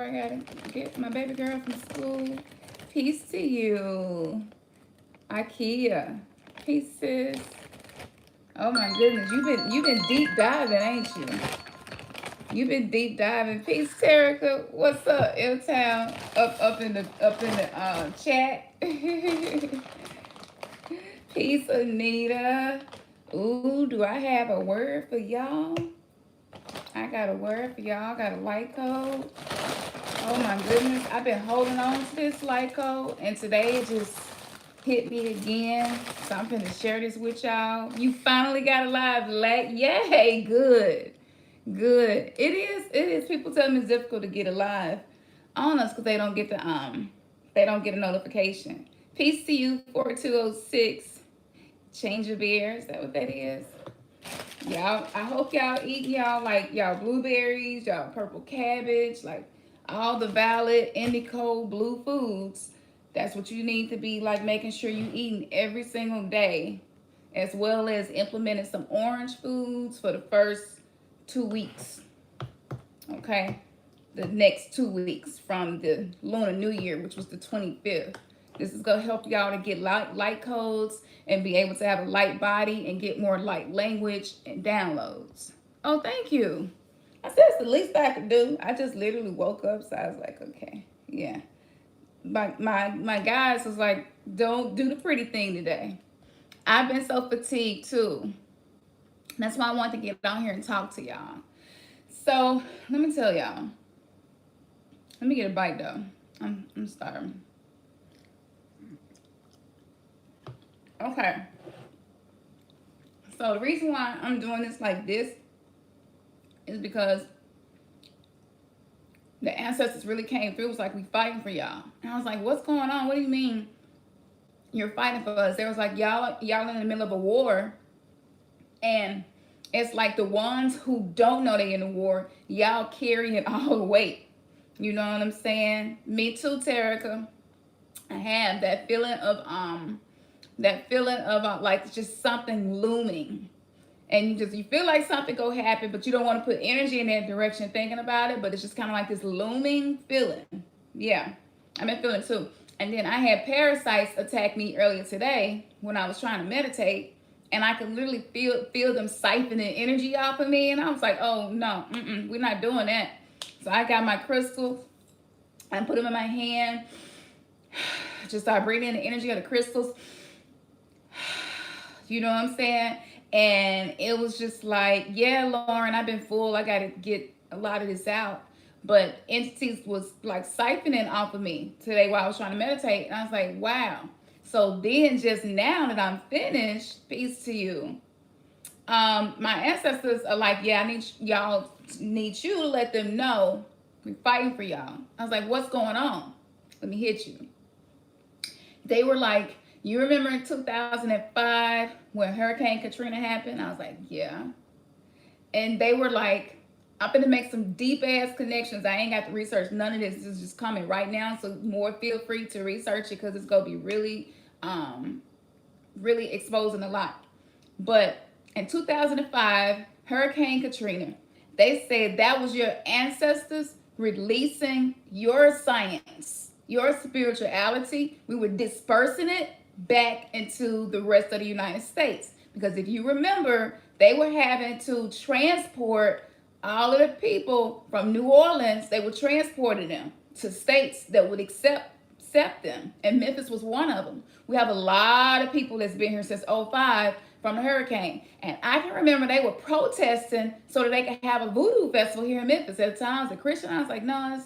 I gotta get my baby girl from school. Peace to you, Ikea. Peace, sis. Oh my goodness, you've been deep diving, ain't you? You've been deep diving. Peace, Terica. What's up, L Town? Up in the chat. Peace, Anita. Ooh, do I have a word for y'all? I got a word for y'all. I got a light code. Oh my goodness, I've been holding on to this light code, and today it just hit me again. So I'm gonna share this with y'all. You finally got a live light. Yay, good. Good. It is. People tell me it's difficult to get alive on us because they don't get a notification. Peace to you, 4206. Change your beer. Is that what that is? Y'all, I hope y'all eating y'all like y'all blueberries, y'all purple cabbage, like all the valid indigo blue foods. That's what you need to be like making sure you eating every single day, as well as implementing some orange foods for the first 2 weeks. Okay, the next 2 weeks from the Lunar New Year, which was the 25th. This is gonna help y'all to get light codes and be able to have a light body and get more light language and downloads. Oh, thank you. I said it's the least I could do. I just literally woke up, so I was like, okay, yeah. My guys was like, don't do the pretty thing today. I've been so fatigued too. That's why I want to get on here and talk to y'all. So let me tell y'all. Let me get a bite though. I'm starving. Okay. So the reason why I'm doing this like this is because the ancestors really came through. It was like, we fighting for y'all. And I was like, what's going on? What do you mean you're fighting for us? They was like, y'all in the middle of a war. And it's like the ones who don't know they in the war, y'all carrying all the weight. You know what I'm saying? Me too, Terica. I have that feeling of like just something looming, and you feel like something go happen, but you don't want to put energy in that direction thinking about it, but it's just kind of like this looming feeling. Yeah, I've been feeling too. And then I had parasites attack me earlier today when I was trying to meditate, and I could literally feel them siphoning energy off of me, and I was like, oh no, we're not doing that. So I got my crystals and put them in my hand. Just start breathing in the energy of the crystals. You know what I'm saying? And it was just like, yeah, Lauren, I've been full. I got to get a lot of this out. But entities was like siphoning off of me today while I was trying to meditate. And I was like, wow. So then just now that I'm finished, peace to you. My ancestors are like, yeah, y'all need you to let them know we're fighting for y'all. I was like, what's going on? Let me hit you. They were like, you remember in 2005 when Hurricane Katrina happened? I was like, yeah. And they were like, I'm going to make some deep ass connections. I ain't got to research none of this. This is just coming right now. So more feel free to research it because it's going to be really exposing a lot. But in 2005, Hurricane Katrina, they said that was your ancestors releasing your science, your spirituality. We were dispersing it back into the rest of the United States. Because if you remember, they were having to transport all of the people from New Orleans. They were transporting them to states that would accept them. And Memphis was one of them. We have a lot of people that's been here since '05 from the hurricane. And I can remember they were protesting so that they could have a voodoo festival here in Memphis. At the time, as a Christian, I was like, no,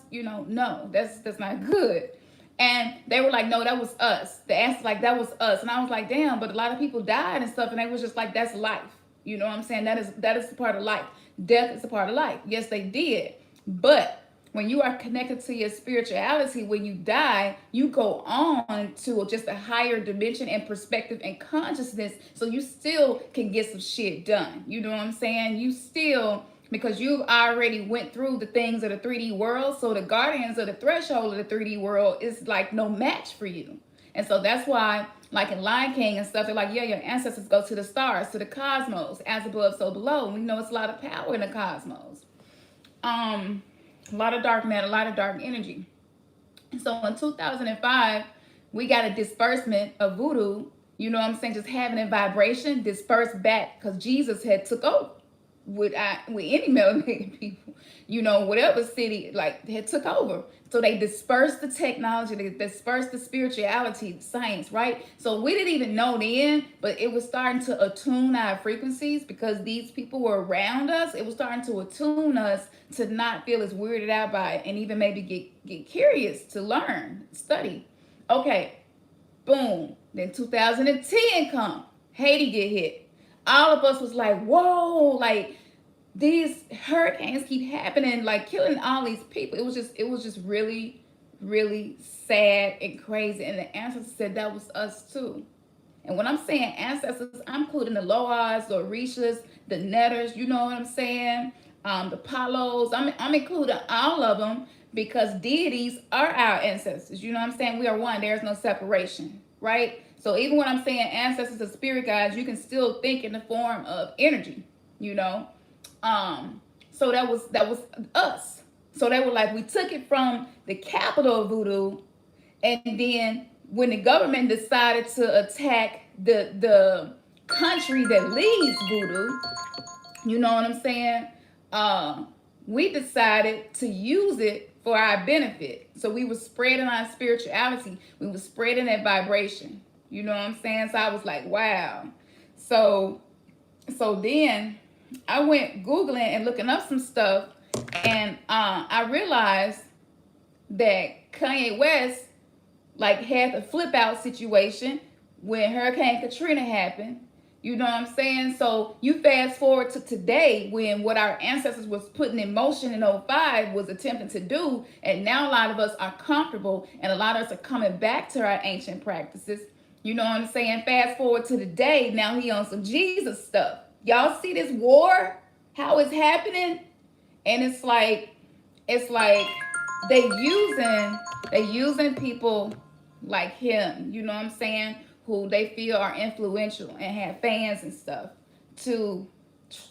that's not good. And they were like, no, that was us. The answer, like, that was us. And I was like, damn, but a lot of people died and stuff. And they was just like, that's life. You know what I'm saying? That is a part of life. Death is a part of life. Yes, they did. But when you are connected to your spirituality, when you die, you go on to just a higher dimension and perspective and consciousness. So you still can get some shit done. You know what I'm saying? You still, because you've already went through the things of the 3D world. So the guardians of the threshold of the 3D world is like no match for you. And so that's why, like in Lion King and stuff, they're like, yeah, your ancestors go to the stars, to the cosmos, as above, so below. And we know it's a lot of power in the cosmos. A lot of dark matter, a lot of dark energy. So in 2005, we got a disbursement of voodoo, you know what I'm saying, just having a vibration dispersed back because Jesus had took over with any melanated people, you know, whatever city like had took over. So they dispersed the technology, they dispersed the spirituality, the science, right? So we didn't even know then, but it was starting to attune our frequencies because these people were around us. It was starting to attune us to not feel as weirded out by it and even maybe get curious to learn, study. Okay, boom. Then 2010 come. Haiti get hit. All of us was like, whoa, like these hurricanes keep happening, like killing all these people. It was just really, really sad and crazy. And the ancestors said that was us too. And when I'm saying ancestors, I'm including the Loas, the Orishas, the Netters, you know what I'm saying? The Palos. I'm including all of them because deities are our ancestors. You know what I'm saying? We are one. There's no separation, right? So even when I'm saying ancestors or spirit guides, you can still think in the form of energy, you know? So that was us. So they were like, we took it from the capital of voodoo, and then when the government decided to attack the country that leads voodoo, you know what I'm saying? Uh, we decided to use it for our benefit. So we were spreading our spirituality. We were spreading that vibration. You know what I'm saying? So I was like, wow. So then I went Googling and looking up some stuff, and I realized that Kanye West like had a flip out situation when Hurricane Katrina happened. You know what I'm saying? So you fast forward to today when what our ancestors was putting in motion in '05 was attempting to do, and now a lot of us are comfortable and a lot of us are coming back to our ancient practices. You know what I'm saying? Fast forward to today, now he on some Jesus stuff. Y'all see this war? How it's happening? And it's like they using people like him, you know what I'm saying, who they feel are influential and have fans and stuff to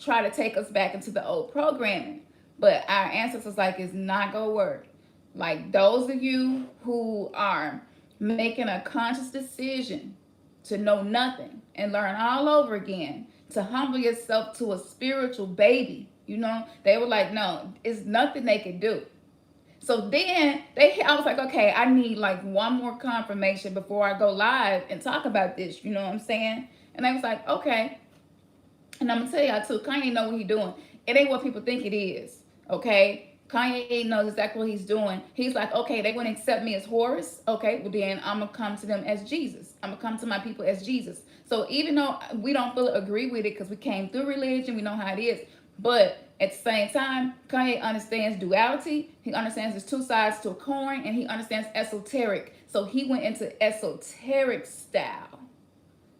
try to take us back into the old programming. But our ancestors like it's not gonna work. Like those of you who are making a conscious decision to know nothing and learn all over again, to humble yourself to a spiritual baby, you know, they were like, no, it's nothing they can do. So then I was like, okay, I need like one more confirmation before I go live and talk about this. You know what I'm saying? And I was like, okay. And I'm gonna tell y'all too, Kanye know what he's doing. It ain't what people think it is. Okay? Kanye knows exactly what he's doing. He's like, okay, they're gonna accept me as Horus. Okay, well then I'm gonna come to them as Jesus. I'm gonna come to my people as Jesus. So even though we don't fully agree with it because we came through religion, we know how it is. But at the same time, Kanye understands duality. He understands there's two sides to a coin, and he understands esoteric. So he went into esoteric style.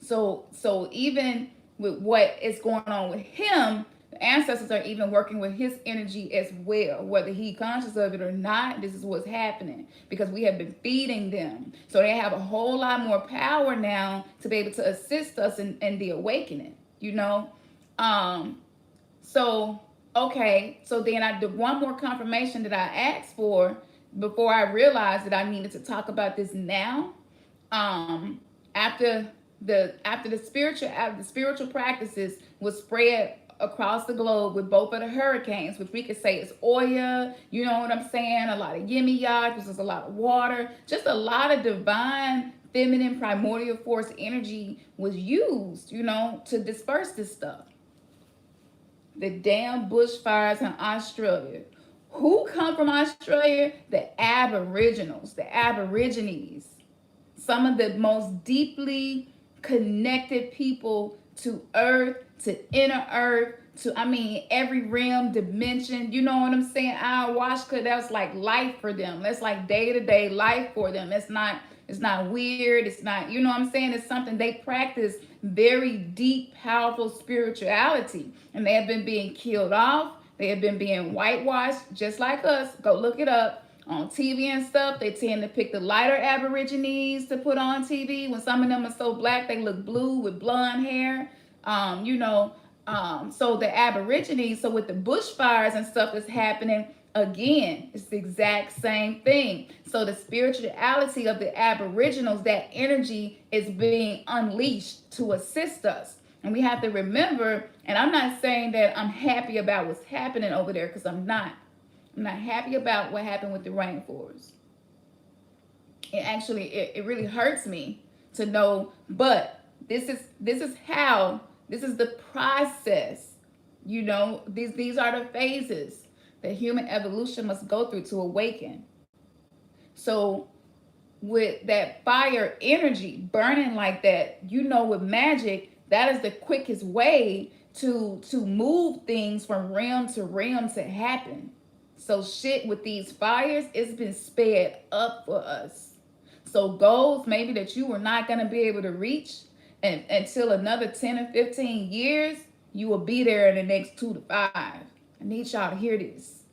So even with what is going on with him, the ancestors are even working with his energy as well. Whether he conscious of it or not, this is what's happening because we have been feeding them. So they have a whole lot more power now to be able to assist us in the awakening, you know? So, okay, so then I did one more confirmation that I asked for before I realized that I needed to talk about this now. After the spiritual practices was spread across the globe with both of the hurricanes, which we could say is Oya, you know what I'm saying, a lot of Yimiyat, because there's a lot of water, just a lot of divine feminine primordial force energy was used, you know, to disperse this stuff. The damn bushfires in Australia. Who come from Australia? The Aboriginals, the Aborigines. Some of the most deeply connected people to earth, to inner earth, to, I mean, every realm, dimension. You know what I'm saying? Ayahuasca, that's like life for them. That's like day-to-day life for them. It's not weird. It's not, you know what I'm saying? It's something they practice very deep, powerful spirituality. And they have been being killed off. They have been being whitewashed, just like us. Go look it up. On TV and stuff, they tend to pick the lighter Aborigines to put on TV. When some of them are so black, they look blue with blonde hair. So the Aborigines, so with the bushfires and stuff that's happening, Again, it's the exact same thing. So the spirituality of the aboriginals, that energy is being unleashed to assist us. And we have to remember, and I'm not saying that I'm happy about what's happening over there, because I'm not. I'm not happy about what happened with the rainforest. It really hurts me to know, but this is the process. These are the phases that human evolution must go through to awaken. So with that fire energy burning like that, with magic, that is the quickest way to move things from realm to realm to happen. So shit with these fires, it's been sped up for us. So goals maybe that you were not going to be able to reach and until another 10 or 15 years, you will be there in the next 2 to 5. I need y'all to hear this.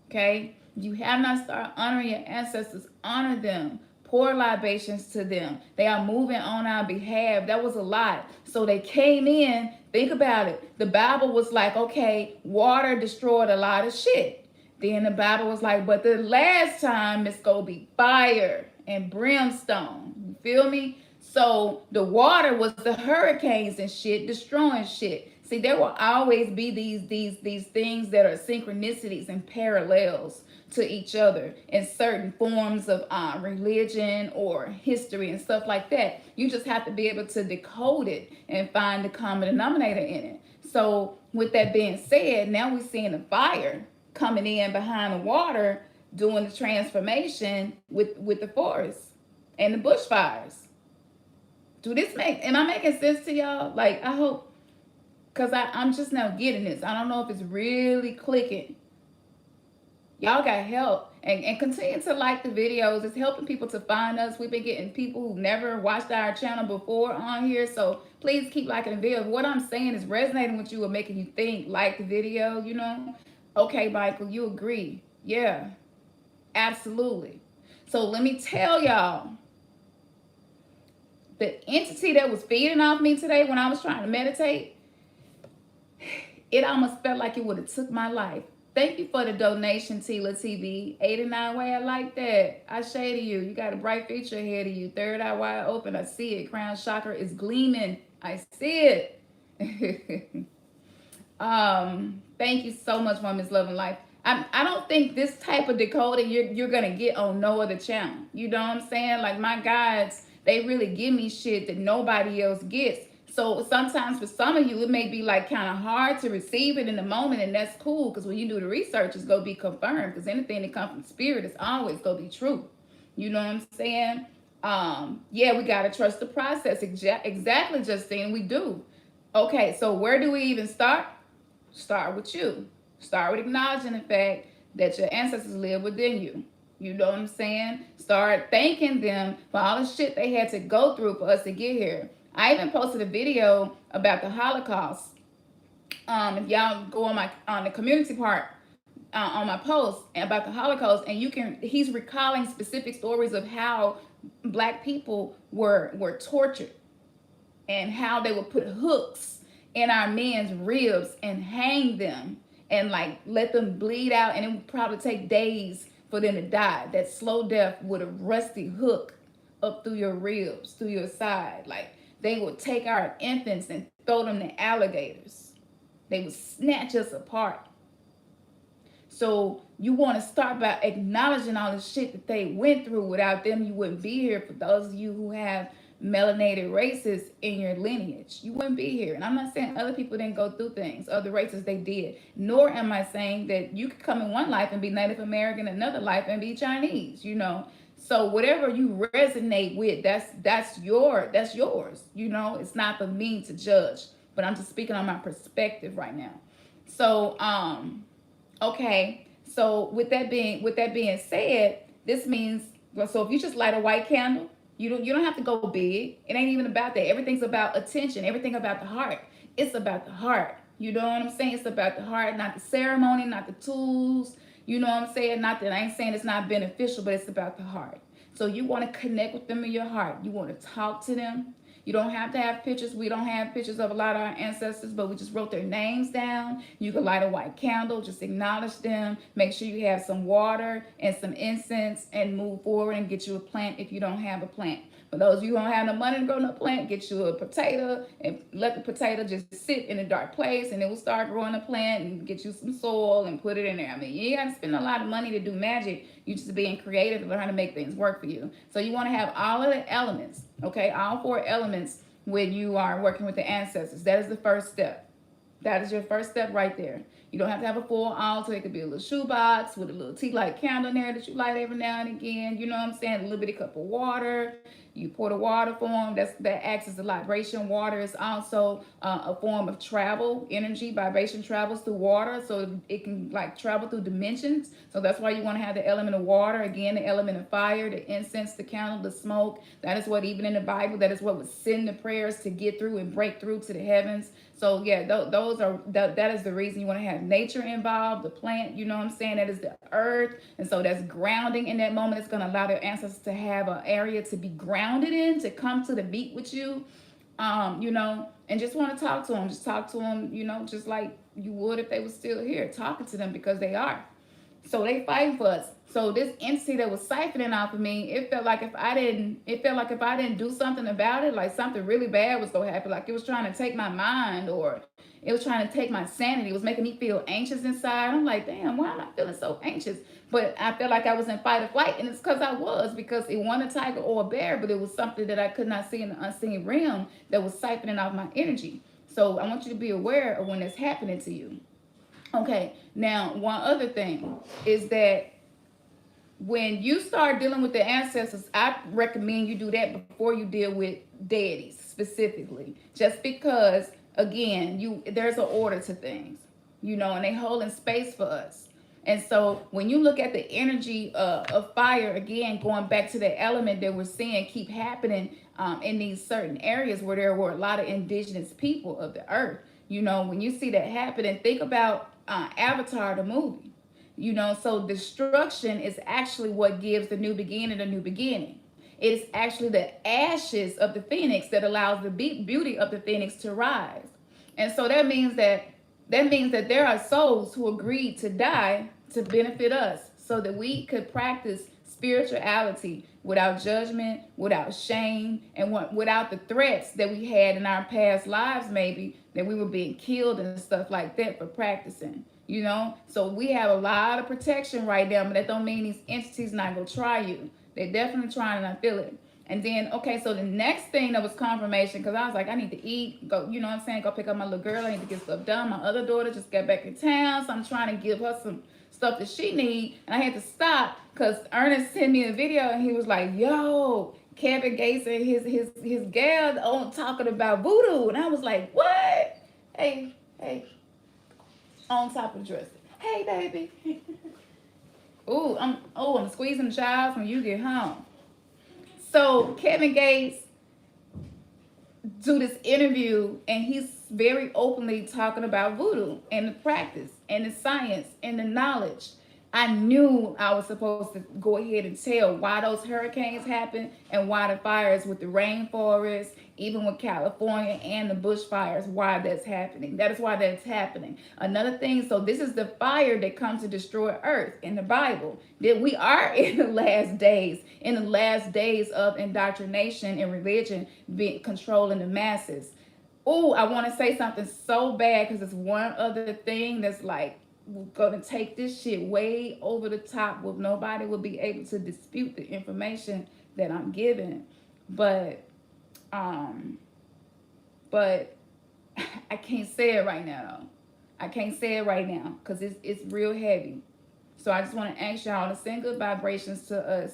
Okay? If you have not started honoring your ancestors, honor them. Pour libations to them. They are moving on our behalf. That was a lot. So they came in. Think about it. The Bible was like, okay, water destroyed a lot of shit. Then the Bible was like, but the last time it's going to be fire and brimstone. You feel me? So the water was the hurricanes and shit destroying shit. See, there will always be these things that are synchronicities and parallels to each other in certain forms of religion or history and stuff like that. You just have to be able to decode it and find the common denominator in it. So with that being said, now we're seeing the fire coming in behind the water, doing the transformation with the forest and the bushfires. Am I making sense to y'all? Like, I hope, because I'm just now getting this. I don't know if it's really clicking. Y'all got help. And continue to like the videos. It's helping people to find us. We've been getting people who never watched our channel before on here. So please keep liking the video. If what I'm saying is resonating with you or making you think, like the video, Okay, Michael, you agree. Yeah, absolutely. So let me tell y'all, the entity that was feeding off me today when I was trying to meditate, it almost felt like it would have took my life. Thank you for the donation, Tila TV. 89 way, I like that. I shade you. You got a bright future ahead of you. Third eye wide open. I see it. Crown chakra is gleaming. I see it. Thank you so much, Women's Love and Life. I don't think this type of decoding you're gonna get on no other channel. You know what I'm saying? Like, my guides, they really give me shit that nobody else gets. So sometimes for some of you, it may be like kind of hard to receive it in the moment, and that's cool, because when you do the research, it's gonna be confirmed, because anything that comes from spirit is always gonna be true. You know what I'm saying? Yeah, we gotta trust the process. Exactly, Justine, we do. Okay, so where do we even start? Start with you. Start with acknowledging the fact that your ancestors live within you. You know what I'm saying? Start thanking them for all the shit they had to go through for us to get here. I even posted a video about the Holocaust. If y'all go on the community part on my post about the Holocaust, and he's recalling specific stories of how Black people were tortured and how they would put hooks in our men's ribs and hang them and like let them bleed out, and it would probably take days for them to die. That slow death with a rusty hook up through your ribs, through your side. Like, they would take our infants and throw them to alligators. They would snatch us apart. So you want to start by acknowledging all the shit that they went through. Without them, you wouldn't be here. For those of you who have melanated races in your lineage, you wouldn't be here. And I'm not saying other people didn't go through things, other races they did, nor am I saying that you could come in one life and be Native American, another life and be Chinese, so whatever you resonate with, that's yours. It's not for me to judge, but I'm just speaking on my perspective right now. So okay, so with that being said, this means, so if you just light a white candle, you don't have to go big. It ain't even about that. Everything's about attention. Everything about the heart. It's about the heart. You know what I'm saying? It's about the heart, not the ceremony, not the tools. You know what I'm saying? Not that I ain't saying it's not beneficial, but it's about the heart. So you want to connect with them in your heart. You want to talk to them. You don't have to have pictures. We don't have pictures of a lot of our ancestors, but we just wrote their names down. You can light a white candle, just acknowledge them. Make sure you have some water and some incense and move forward and get you a plant if you don't have a plant. For those of you who don't have no money to grow no plant, get you a potato and let the potato just sit in a dark place and it will start growing a plant, and get you some soil and put it in there. I mean, you ain't got to spend a lot of money to do magic. You just being creative and learn how to make things work for you. So you want to have all of the elements, okay? All 4 elements when you are working with the ancestors. That is the first step. That is your first step right there. You don't have to have a full altar. It could be a little shoebox with a little tea light candle in there that you light every now and again. You know what I'm saying? A little bitty cup of water. You pour the water for them. That acts as a libration. Water is also a form of travel, energy. Vibration travels through water, so it can like travel through dimensions. So that's why you want to have the element of water. Again, the element of fire, the incense, the candle, the smoke. That is what, even in the Bible, that is what would send the prayers to get through and break through to the heavens. So yeah, that is the reason you want to have nature involved, the plant, you know what I'm saying? That is the earth. And so that's grounding in that moment. It's going to allow their ancestors to have an area to be grounded in, to come to the beat with you, you know, and just want to talk to them. Just talk to them, you know, just like you would if they were still here, talking to them, because they are. So they fighting for us. So this entity that was siphoning off of me, it felt like if I didn't do something about it, like something really bad was gonna happen. Like it was trying to take my mind, or it was trying to take my sanity. It was making me feel anxious inside. I'm like, damn, why am I feeling so anxious? But I felt like I was in fight or flight, and it's because I was, because it wasn't a tiger or a bear, but it was something that I could not see in the unseen realm that was siphoning off my energy. So I want you to be aware of when it's happening to you. Okay, now one other thing is that when you start dealing with the ancestors, I recommend you do that before you deal with deities specifically. Just because, again, there's an order to things, you know, and they hold in space for us. And so when you look at the energy of fire, again, going back to the element that we're seeing keep happening in these certain areas where there were a lot of indigenous people of the earth. You know, when you see that happening, think about Avatar, the movie. You know, so destruction is actually what gives the new beginning a new beginning. It is actually the ashes of the phoenix that allows the beauty of the phoenix to rise. And so that means that there are souls who agreed to die to benefit us, so that we could practice spirituality without judgment, without shame, and without the threats that we had in our past lives, maybe that we were being killed and stuff like that for practicing. You know, so we have a lot of protection right now, but that don't mean these entities not gonna try you. They're definitely trying, and I feel it. And then, okay, so the next thing that was confirmation, because I was like, I need to eat, go, you know what I'm saying, go pick up my little girl, I need to get stuff done. My other daughter just got back in town, so I'm trying to give her some stuff that she need, and I had to stop because Ernest sent me a video, and he was like, yo, Kevin Gates and his gal on talking about voodoo, and I was like, what? Hey, on top of the dresser. Hey, baby. I'm squeezing the child when you get home. So Kevin Gates do this interview, and he's very openly talking about voodoo and the practice and the science and the knowledge. I knew I was supposed to go ahead and tell why those hurricanes happen and why the fires with the rainforest, even with California and the bushfires, why that's happening. That is why that's happening. Another thing, so this is the fire that comes to destroy earth in the Bible. That we are in the last days of indoctrination and religion controlling the masses. Oh, I want to say something so bad, because it's one other thing that's like, we're gonna take this shit way over the top, where nobody will be able to dispute the information that I'm giving. But I can't say it right now. I can't say it right now because it's real heavy. So I just want to ask y'all to send good vibrations to us.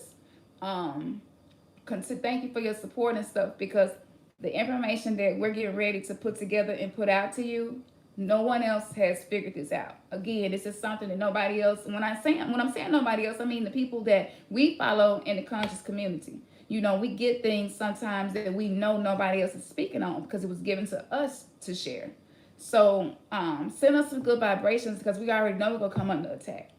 Thank you for your support and stuff, because the information that we're getting ready to put together and put out to you, no one else has figured this out. Again, this is something that nobody else, when I'm saying nobody else, I mean the people that we follow in the conscious community. You know, we get things sometimes that we know nobody else is speaking on because it was given to us to share. So send us some good vibrations, because we already know we're going to come under attack.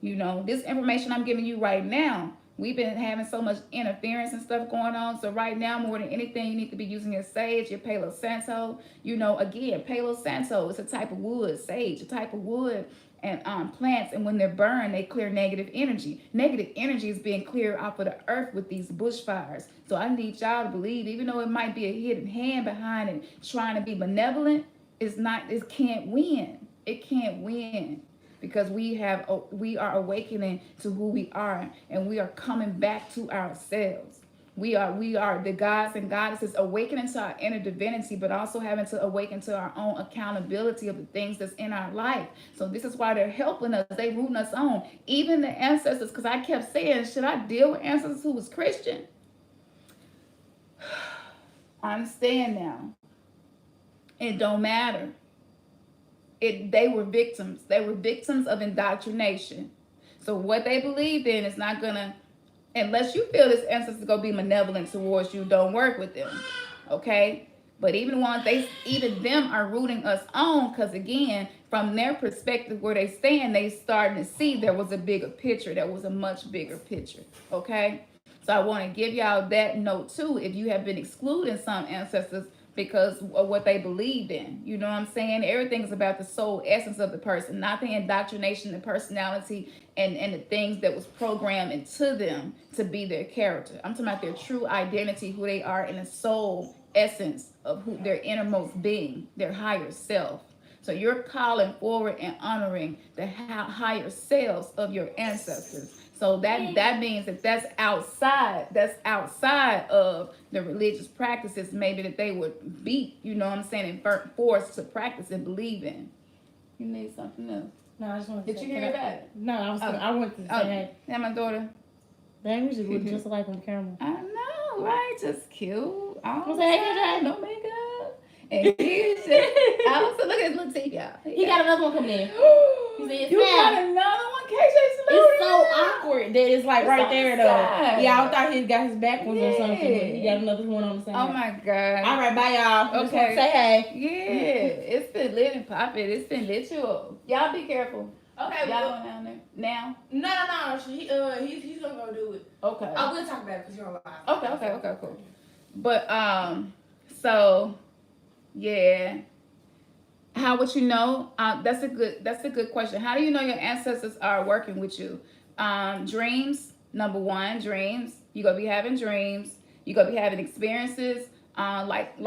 You know, this information I'm giving you right now, We've been having so much interference and stuff going on. So right now, more than anything, you need to be using your sage, your Palo Santo. You know, again, Palo Santo is a type of wood, sage, a type of wood and plants. And when they're burned, they clear negative energy. Negative energy is being cleared off of the earth with these bushfires. So I need y'all to believe, even though it might be a hidden hand behind it, trying to be benevolent, it's not. It can't win. It can't win because we are awakening to who we are, and we are coming back to ourselves. We are the gods and goddesses awakening to our inner divinity, but also having to awaken to our own accountability of the things that's in our life. So this is why they're helping us. They rooting us on. Even the ancestors, because I kept saying, should I deal with ancestors who was Christian? I understand now. It don't matter. They were victims. They were victims of indoctrination. So what they believed in is not gonna, unless you feel this ancestor gonna be malevolent towards you, don't work with them. Okay? But even ones even them are rooting us on, because again, from their perspective where they stand, they starting to see there was a bigger picture. There was a much bigger picture. Okay? So I want to give y'all that note too. If you have been excluding some ancestors because of what they believed in. You know what I'm saying? Everything is about the soul essence of the person, not the indoctrination, the personality, and the things that was programmed into them to be their character. I'm talking about their true identity, who they are in the soul essence of who their innermost being, their higher self. So you're calling forward and honoring the higher selves of your ancestors. So that means that that's outside of the religious practices maybe that they would be, you know what I'm saying, and forced to practice and believe in. You need something else. No, I just wanted to Did you hear that? No, I wanted to say, hey. Yeah, my daughter. Dang, we just look just like on camera. I know, right? Just cute. I'm saying, hey, no makeup. And he's just, I also look at his little teeth, y'all. He got another one coming in. You got another one, KJ? It's so awkward that it's like right there, though. Side. Yeah, I thought he got his back ones or something, but he got another one on the side. Oh my God. All right, bye, y'all. Okay. Say hey. Yeah, it's been lit and popping. It's been literal. Y'all be careful. Okay, Y'all going down there now? No. He's gonna go do it. Okay. I will talk about it because you're on live. Okay, cool. But so yeah, how would you know? That's a good question. How do you know your ancestors are working with you? Dreams. Number one, dreams. You're gonna be having dreams. You're gonna be having experiences. Like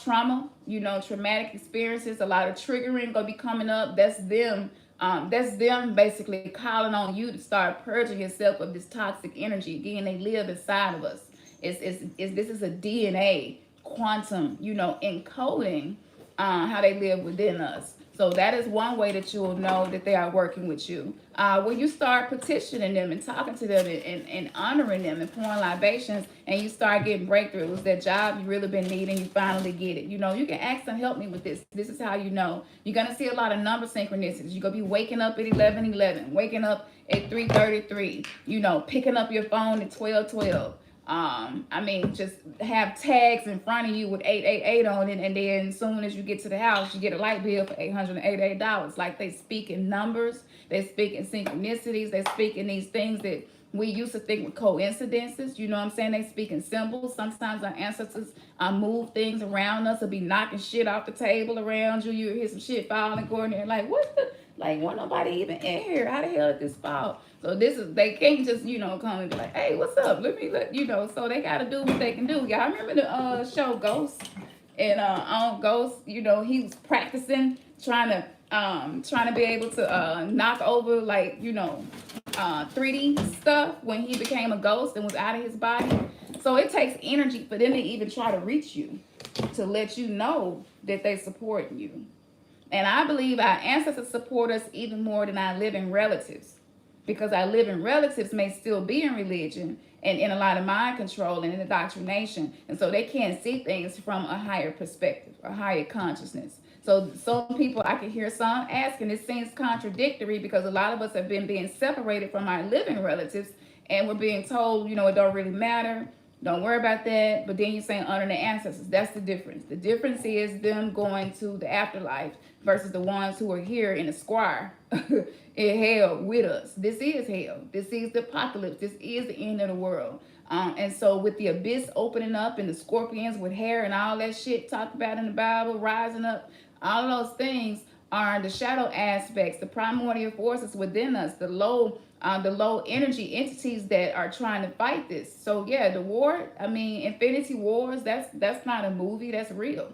trauma. You know, traumatic experiences. A lot of triggering gonna be coming up. That's them. That's them basically calling on you to start purging yourself of this toxic energy. Again, they live inside of us. This is a DNA quantum, you know, encoding how they live within us. So that is one way that you will know that they are working with you. When you start petitioning them and talking to them and honoring them and pouring libations, and you start getting breakthroughs, that job you really been needing, you finally get it. You know, you can ask them, help me with this. This is how you know. You're going to see a lot of number synchronicities. You're going to be waking up at 11:11, waking up at 3:33, you know, picking up your phone at 12:12. I mean, just have tags in front of you with 888 on it, and then as soon as you get to the house, you get a light bill for $888. Like, they speak in numbers, they speak in synchronicities, they speak in these things that we used to think were coincidences. You know what I'm saying? They speak in symbols. Sometimes our ancestors move things around us, or be knocking shit off the table around you. You hear some shit falling, going there, like, what the? Like, wasn't nobody even in here. How the hell did this fall? So they can't just, you know, come and be like, hey, what's up? Let you know. So they got to do what they can do. Y'all remember the show Ghost? And on Ghost, you know, he was practicing, trying to be able to knock over, like, you know, 3D stuff when he became a ghost and was out of his body. So it takes energy for them to even try to reach you, to let you know that they support you. And I believe our ancestors support us even more than our living relatives, because our living relatives may still be in religion and in a lot of mind control and indoctrination. And so they can't see things from a higher perspective, a higher consciousness. So some people, I can hear some asking, it seems contradictory, because a lot of us have been being separated from our living relatives, and we're being told, you know, it don't really matter. Don't worry about that. But then you're saying honor the ancestors. That's the difference. The difference is them going to the afterlife versus the ones who are here in the square in hell with us. This is hell. This is the apocalypse. This is the end of the world. And so with the abyss opening up and the scorpions with hair and all that shit talked about in the Bible rising up, all of those things are the shadow aspects, the primordial forces within us, the low energy entities that are trying to fight this. So yeah, the war, I mean, Infinity Wars, that's not a movie, that's real.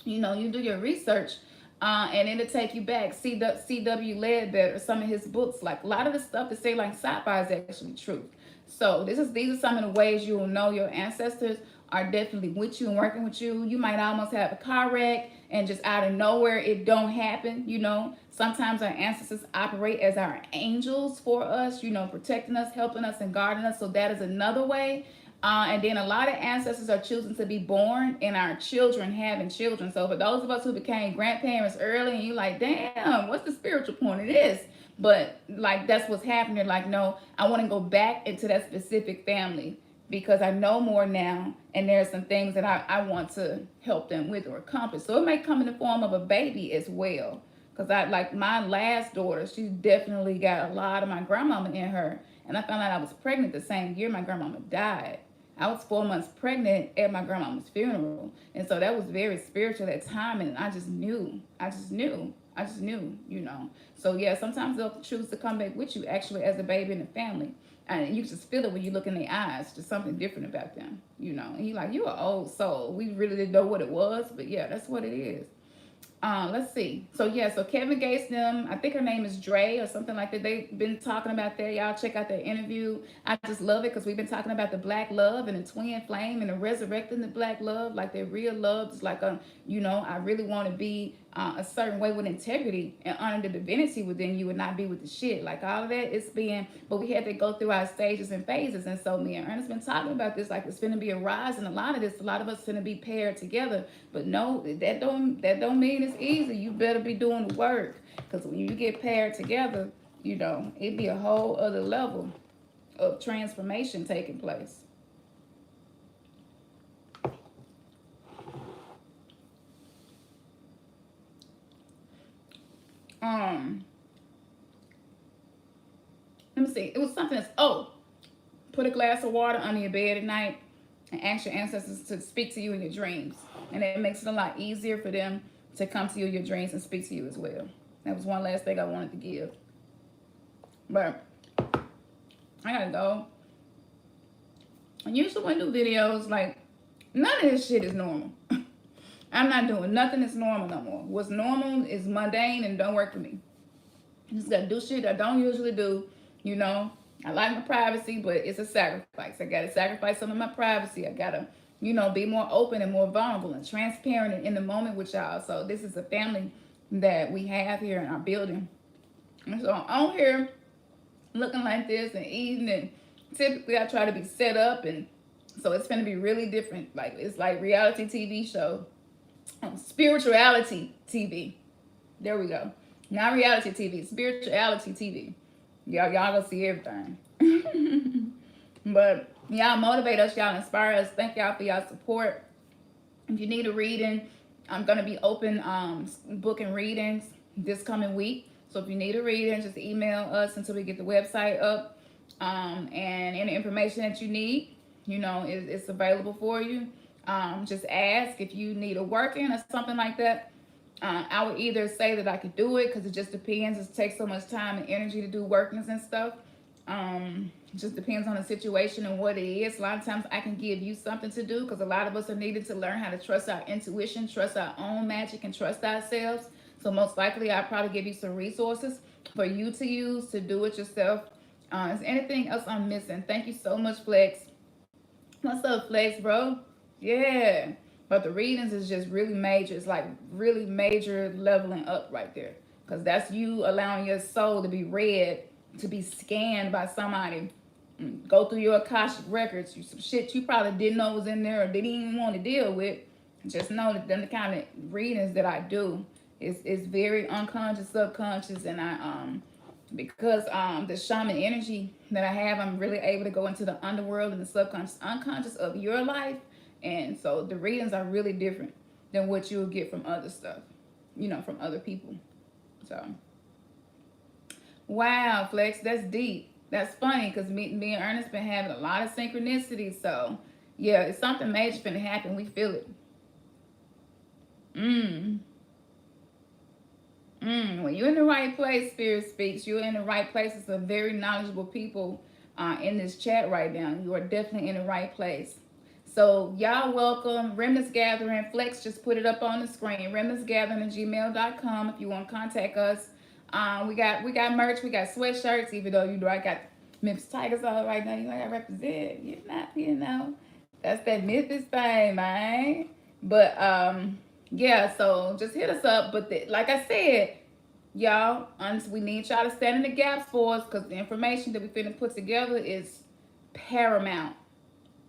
You know, you do your research, and it'll take you back. C.W. Ledbetter, some of his books, like a lot of the stuff that say like sci-fi is actually true. So these are some of the ways you will know your ancestors are definitely with you and working with you. You might almost have a car wreck and just out of nowhere it don't happen. You know, sometimes our ancestors operate as our angels for us, you know, protecting us, helping us, and guarding us. So that is another way. And then a lot of ancestors are choosing to be born and our children having children. So for those of us who became grandparents early and you like, damn, what's the spiritual point of this? But like that's what's happening. Like, no, I want to go back into that specific family because I know more now, and there's some things that I want to help them with or accomplish. So it may come in the form of a baby as well. Because I like my last daughter, she definitely got a lot of my grandmama in her. And I found out I was pregnant the same year my grandmama died. I was 4 months pregnant at my grandmama's funeral. And so that was very spiritual at that time. And I just knew, you know. So yeah, sometimes they'll choose to come back with you actually as a baby in the family. And you just feel it when you look in their eyes. Just something different about them, you know. And you're like, you're an old soul. We really didn't know what it was. But yeah, that's what it is. Let's see. So yeah, so Kevin Gates, them, I think her name is Dre or something like that. They've been talking about that. Y'all check out their interview. I just love it because we've been talking about the black love and the twin flame and the resurrecting the black love, like their real love. It's like, you know, I really want to be a certain way with integrity and honor the divinity within you and not be with the shit. Like all of that, it's being, but we had to go through our stages and phases. And so me and Ernest been talking about this, like it's going to be a rise in a lot of this. A lot of us going to be paired together. But no, that don't mean it's easy. You better be doing the work, because when you get paired together, you know, it'd be a whole other level of transformation taking place. Let me see. It was something that's, put a glass of water under your bed at night and ask your ancestors to speak to you in your dreams. And it makes it a lot easier for them to come to you in your dreams and speak to you as well. That was one last thing I wanted to give. But I gotta go. And usually when I do videos, like, none of this shit is normal. I'm not doing nothing that's normal no more. What's normal is mundane and don't work for me. I just gotta do shit I don't usually do, you know. I like my privacy, but it's a sacrifice. I gotta sacrifice some of my privacy. I gotta, you know, be more open and more vulnerable and transparent and in the moment with y'all. So this is a family that we have here in our building. And so I'm here looking like this and eating, and typically I try to be set up, and so it's gonna be really different. Like it's like reality TV show. Spirituality TV. There we go. Not reality TV, spirituality TV. Y'all gonna see everything. But y'all motivate us, y'all inspire us. Thank y'all for y'all support. If you need a reading, I'm gonna be open booking readings this coming week. So if you need a reading, just email us until we get the website up. And any information that you need, you know, it's available for you. Just ask if you need a working or something like that. I would either say that I could do it because it just depends. It takes so much time and energy to do workings and stuff. It just depends on the situation and what it is. A lot of times I can give you something to do because a lot of us are needed to learn how to trust our intuition, trust our own magic, and trust ourselves. So most likely I'll probably give you some resources for you to use to do it yourself. Is anything else I'm missing? Thank you so much, Flex. What's up, Flex, bro? Yeah. But the readings is just really major. It's like really major leveling up right there. Because that's you allowing your soul to be read, to be scanned by somebody. Go through your Akashic records. Some shit you probably didn't know was in there or didn't even want to deal with. Just know that the kind of readings that I do is very unconscious, subconscious, and because the shaman energy that I have, I'm really able to go into the underworld and the subconscious, unconscious of your life, and so the readings are really different than what you'll get from other stuff, you know, from other people. So, wow, Flex, that's deep. That's funny because me and Ernest been having a lot of synchronicity. So, yeah, it's something major finna happen. We feel it. When you're in the right place, Spirit speaks. You're in the right place. It's some very knowledgeable people in this chat right now. You are definitely in the right place. So y'all welcome. Remnants Gathering. Flex just put it up on the screen. RemnantsGathering@gmail.com if you want to contact us. We got merch. We got sweatshirts. Even though you know I got Memphis Tigers on right now. You know I represent. You're not, you know. That's that Memphis thing, man. But yeah, so just hit us up. But like I said, y'all, we need y'all to stand in the gaps for us because the information that we finna put together is paramount.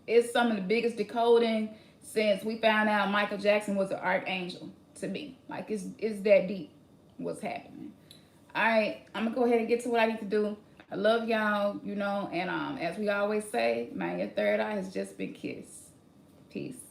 It's some of the biggest decoding since we found out Michael Jackson was an archangel to me. Like it's that deep what's happening. All right, I'm gonna go ahead and get to what I need to do. I love y'all, you know, and as we always say, man, your third eye has just been kissed. Peace.